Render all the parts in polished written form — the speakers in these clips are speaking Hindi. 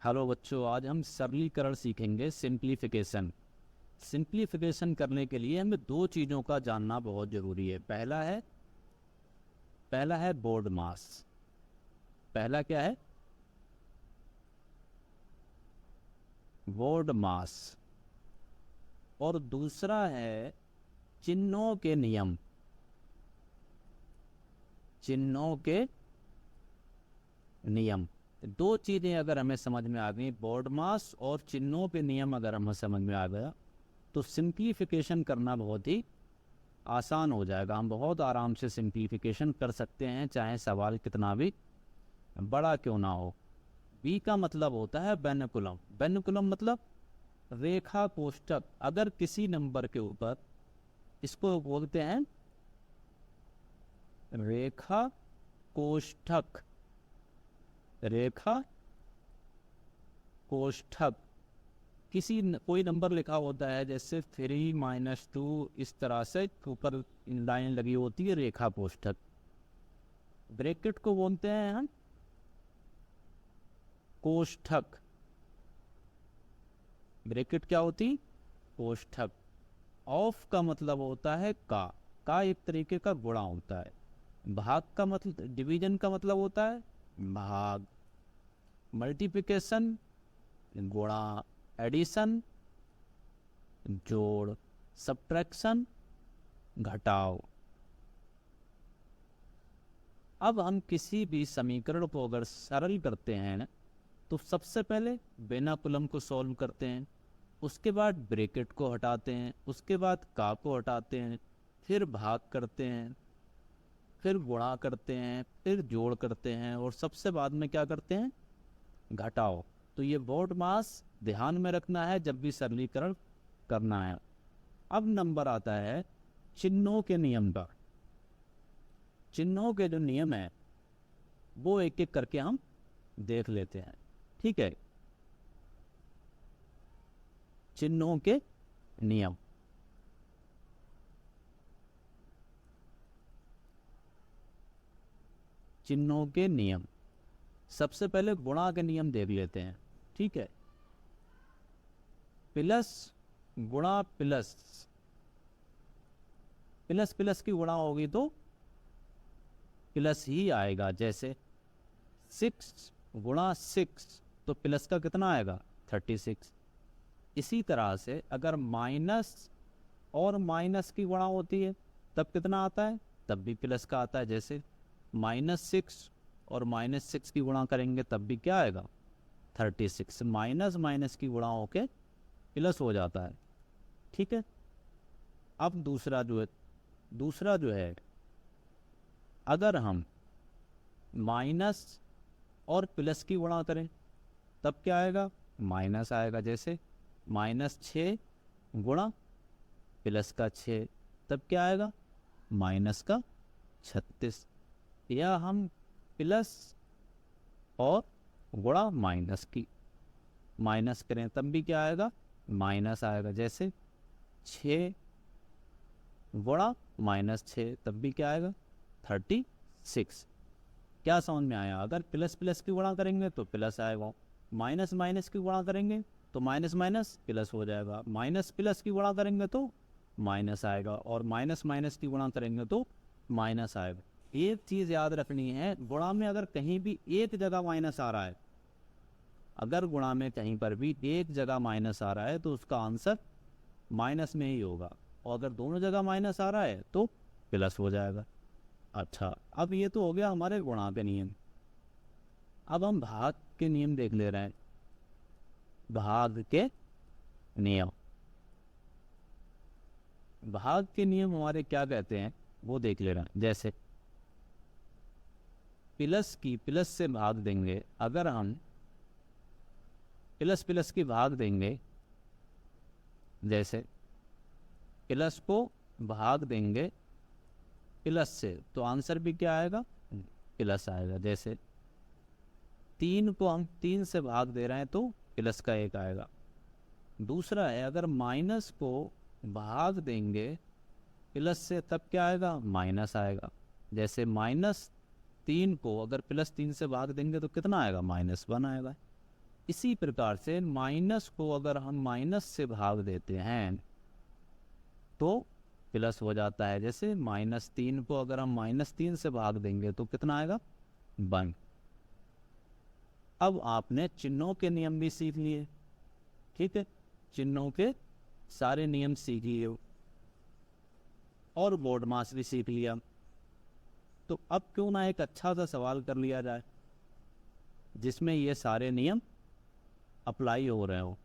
हेलो बच्चों, आज हम सरलीकरण सीखेंगे। सिंप्लीफिकेशन करने के लिए हमें दो चीज़ों का जानना बहुत ज़रूरी है। पहला है बोर्ड मास। पहला क्या है? बोर्ड मास। और दूसरा है चिन्हों के नियम। चिन्हों के नियम। दो चीज़ें अगर हमें समझ में आ गई, बोर्ड मास और चिन्हों के नियम अगर हमें समझ में आ गया, तो सिंप्लीफिकेशन करना बहुत ही आसान हो जाएगा। हम बहुत आराम से सिंप्लीफिकेशन कर सकते हैं, चाहे सवाल कितना भी बड़ा क्यों ना हो। बी का मतलब होता है बेनिकुलम। बेनिकुलम मतलब रेखा कोष्ठक। अगर किसी नंबर के ऊपर, इसको बोलते हैं रेखा कोष्ठक। रेखा कोष्ठक कोई नंबर लिखा होता है, जैसे 3-2, इस तरह से ऊपर लाइन लगी होती है, रेखा कोष्ठक। ब्रैकेट को बोलते हैं हम कोष्ठक। ब्रैकेट क्या होती? कोष्ठक। ऑफ का मतलब होता है का एक तरीके का गुणा होता है। भाग का मतलब, डिवीजन का मतलब होता है भाग। मल्टीप्लिकेशन गुणा। एडिशन जोड़। सब्ट्रैक्शन घटाव। अब हम किसी भी समीकरण को अगर सरल करते हैं तो सबसे पहले बेनिकुलम को सॉल्व करते हैं, उसके बाद ब्रैकेट को हटाते हैं, उसके बाद का को हटाते हैं, फिर भाग करते हैं, फिर गुणा करते हैं, फिर जोड़ करते हैं, और सबसे बाद में क्या करते हैं? घटाओ। तो ये बोर्ड मास ध्यान में रखना है जब भी सरलीकरण करना है। अब नंबर आता है चिन्हों के नियम का। चिन्हों के जो नियम है वो एक एक करके हम देख लेते हैं, ठीक है? चिन्हों के नियम। चिन्हों के नियम। सबसे पहले गुणा के नियम देख लेते हैं, ठीक है? प्लस गुणा प्लस। प्लस प्लस की गुणा होगी तो प्लस ही आएगा। जैसे 6 × 6, तो प्लस का कितना आएगा? 36। इसी तरह से अगर माइनस और माइनस की गुणा होती है तब कितना आता है? तब भी प्लस का आता है। जैसे -6 और -6 की गुणा करेंगे तब भी क्या आएगा? 36। माइनस माइनस की गुणा होके प्लस हो जाता है, ठीक है? अब दूसरा जो है अगर हम माइनस और प्लस की गुणा करें तब क्या आएगा? माइनस आएगा। जैसे -6 गुणा प्लस का 6, तब क्या आएगा? माइनस का 36। या हम प्लस और गुणा माइनस करें तब भी क्या आएगा? माइनस आएगा। जैसे 6 गुणा -6, तब भी क्या आएगा? 36। क्या समझ में आया? अगर प्लस प्लस की गुणा करेंगे तो प्लस आएगा, माइनस माइनस की गुणा करेंगे तो माइनस माइनस प्लस हो जाएगा, माइनस प्लस की गुणा करेंगे तो माइनस आएगा, और माइनस माइनस की गुणा करेंगे तो माइनस आएगा। एक चीज़ याद रखनी है, गुणा में अगर कहीं भी एक जगह माइनस आ रहा है, अगर गुणा में कहीं पर भी एक जगह माइनस आ रहा है तो उसका आंसर माइनस में ही होगा, और अगर दोनों जगह माइनस आ रहा है तो प्लस हो जाएगा। अच्छा, अब ये तो हो गया हमारे गुणा के नियम। अब हम भाग के नियम देख ले रहे हैं। भाग के नियम। भाग के नियम हमारे क्या कहते हैं वो देख ले रहे हैं। जैसे प्लस से भाग देंगे, अगर हम प्लस प्लस की भाग देंगे, जैसे प्लस को भाग देंगे प्लस से, तो आंसर भी क्या आएगा? प्लस आएगा। जैसे 3 को हम 3 से भाग दे रहे हैं तो प्लस का 1 आएगा। दूसरा है, अगर माइनस को भाग देंगे प्लस से तब क्या आएगा? माइनस आएगा। जैसे -3 को अगर +3 से भाग देंगे तो कितना आएगा? -1 आएगा। इसी प्रकार से माइनस को अगर हम माइनस से भाग देते हैं तो प्लस हो जाता है। जैसे -3 को अगर हम -3 से भाग देंगे तो कितना आएगा 1। अब आपने चिन्हों के नियम भी सीख लिए, ठीक है, चिन्हों के सारे नियम सीख लिए और बोर्ड मास भी सीख लिया। तो अब क्यों ना एक अच्छा सा सवाल कर लिया जाए जिसमें ये सारे नियम अप्लाई हो रहे हो।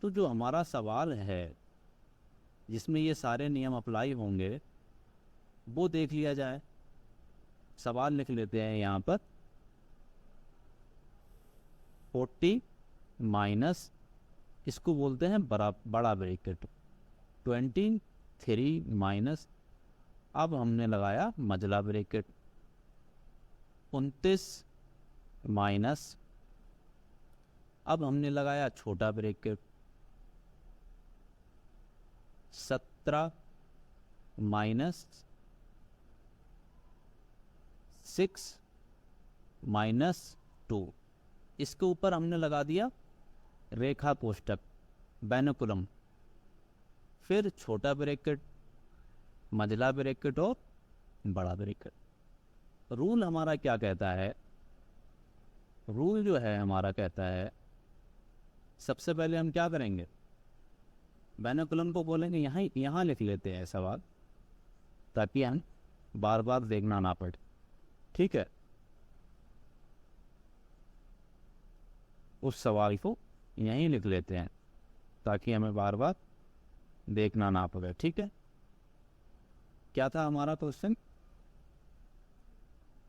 तो जो हमारा सवाल है जिसमें ये सारे नियम अप्लाई होंगे वो देख लिया जाए। सवाल लिख लेते हैं यहाँ पर 40 माइनस, इसको बोलते हैं बड़ा ब्रैकेट, 23 माइनस, अब हमने लगाया मझला ब्रैकेट, 29 माइनस, अब हमने लगाया छोटा ब्रैकेट, 17 माइनस 6 माइनस 2, इसके ऊपर हमने लगा दिया रेखा कोष्टक बैनकुलम, फिर छोटा ब्रैकेट, मझला ब्रैकेट और बड़ा ब्रैकेट। रूल हमारा क्या कहता है, रूल जो है हमारा कहता है सबसे पहले हम क्या करेंगे, बैनकुलम को बोलेंगे यहाँ लिख लेते हैं सवाल ताकि हम बार बार देखना ना पड़े, ठीक है। उस सवाल को यहीं लिख लेते हैं ताकि हमें बार बार देखना ना पड़े, ठीक है। क्या था हमारा क्वेश्चन,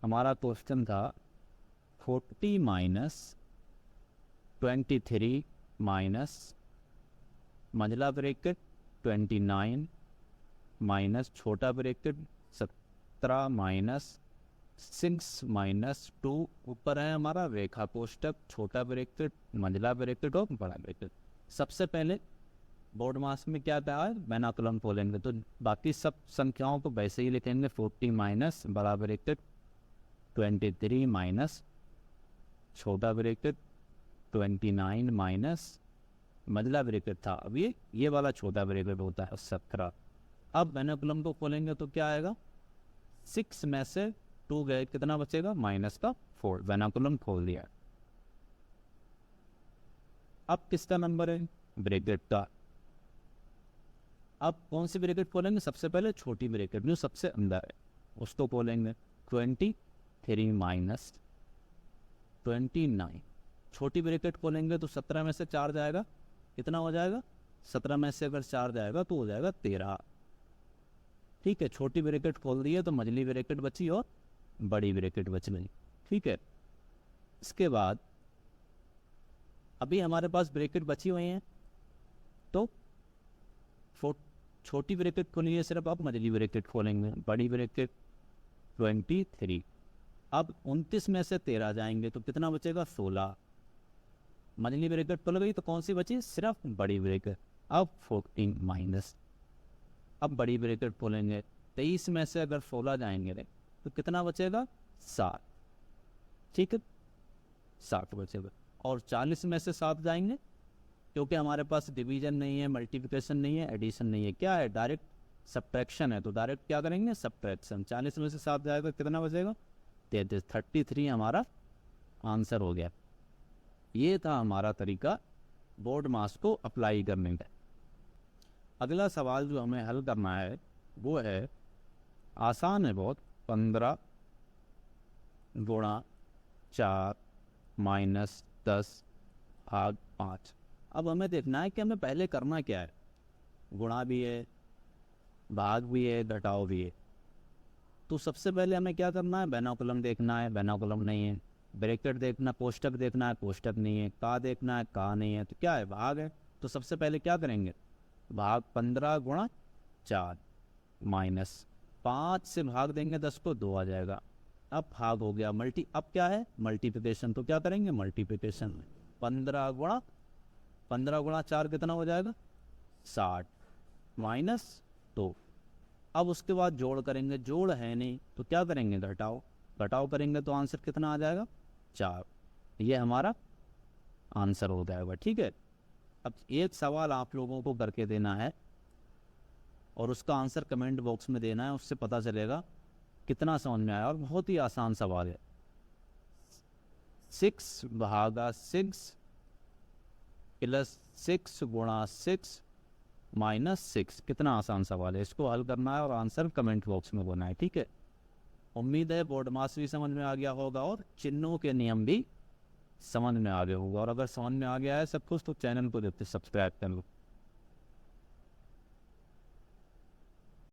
हमारा क्वेश्चन था 40 माइनस 23 माइनस मझला ब्रैकेट 29 माइनस छोटा ब्रैकेट 17 माइनस 6 माइनस 2, ऊपर है हमारा रेखा कोष्टक, छोटा ब्रैकेट, मझला ब्रैकेट और बड़ा ब्रैकेट। सबसे पहले बोर्ड मास में क्या था, बैनकुलम खोलेंगे तो बाकी सब संख्याओं को वैसे ही लिखेंगे, 40 माइनस बड़ा ब्रैकेट 23 माइनस छोटा ब्रैकेट 29 माइनस मझला ब्रैकेट था, अब ये वाला छोटा ब्रैकेट होता है 17। अब बैनकुलम को खोलेंगे तो क्या आएगा, 6 में से 2 गए, कितना बचेगा -4, बैनकुलम खोल दिया। अब किसका नंबर है, ब्रैकेट का। अब कौन सी ब्रैकेट खोलेंगे, सबसे पहले छोटी ब्रैकेट जो सबसे अंदर है उसको खोलेंगे, 23 माइनस 29, छोटी ब्रैकेट खोलेंगे तो 17 में से 4 जाएगा, कितना हो जाएगा, 17 में से अगर 4 जाएगा तो हो जाएगा 13, ठीक है। छोटी ब्रैकेट खोल दी है तो मझली ब्रैकेट बची और बड़ी ब्रैकेट बच गई, ठीक है। इसके बाद अभी हमारे पास ब्रैकेट बची हुई हैं तो छोटी ब्रैकेट खोलिए सिर्फ, आप मझली ब्रैकेट खोलेंगे, बड़ी ब्रैकेट 23, अब 29 में से 13 जाएंगे तो कितना बचेगा 16, मझली ब्रैकेट खुल गई तो कौन सी बची, सिर्फ बड़ी ब्रैकेट। अब 14 माइनस, अब बड़ी ब्रैकेट खोलेंगे, 23 में से अगर 16 जाएंगे तो कितना बचेगा 7, ठीक है, 7 बचेगा। और 40 में से 7 जाएंगे क्योंकि हमारे पास डिवीजन नहीं है, मल्टीप्लिकेशन नहीं है, एडिशन नहीं है, क्या है, डायरेक्ट सब्ट्रैक्शन है, तो डायरेक्ट क्या करेंगे, सब्ट्रैक्शन। 40 में से 7 जाएगा कितना बचेगा 33, 33 हमारा आंसर हो गया। ये था हमारा तरीका बोर्ड मास को अप्लाई करने का। अगला सवाल जो हमें हल करना है वो है, आसान है बहुत, 15 गुणा 4 माइनस 10 भाग 5। अब हमें देखना है कि हमें पहले करना क्या है, गुणा भी है, भाग भी है, घटाओ भी है। तो सबसे पहले हमें क्या करना है, बैनकुलम देखना है, बैनकुलम नहीं है, ब्रैकेट देखना, कोष्टक देखना है, कोष्टक नहीं है, का देखना है, का नहीं है, तो क्या है, भाग है। तो सबसे पहले क्या करेंगे, भाग 15 गुणा 4 माइनस 5 से भाग देंगे 10 को, 2 आ जाएगा। अब भाग हो गया अब क्या है, मल्टीप्लिकेशन, तो क्या करेंगे मल्टीप्लिकेशन में 15 गुणा 4 कितना हो जाएगा 60 माइनस 2। अब उसके बाद जोड़ करेंगे, जोड़ है नहीं तो क्या करेंगे, घटाओ करेंगे तो आंसर कितना आ जाएगा 4। ये हमारा आंसर हो जाएगा। ठीक है, अब एक सवाल आप लोगों को करके देना है और उसका आंसर कमेंट बॉक्स में देना है, उससे पता चलेगा कितना समझ में आया। और बहुत ही आसान सवाल है, 6/6 प्लस 6 गुणा 6 माइनस 6, कितना आसान सवाल है। इसको हल करना है और आंसर कमेंट बॉक्स में बोलना है। ठीक है, उम्मीद है बोर्ड मास भी समझ में आ गया होगा और चिन्हों के नियम भी समझ में आ गए होगा। और अगर समझ में आ गया है सब कुछ तो चैनल को सब्सक्राइब कर लो।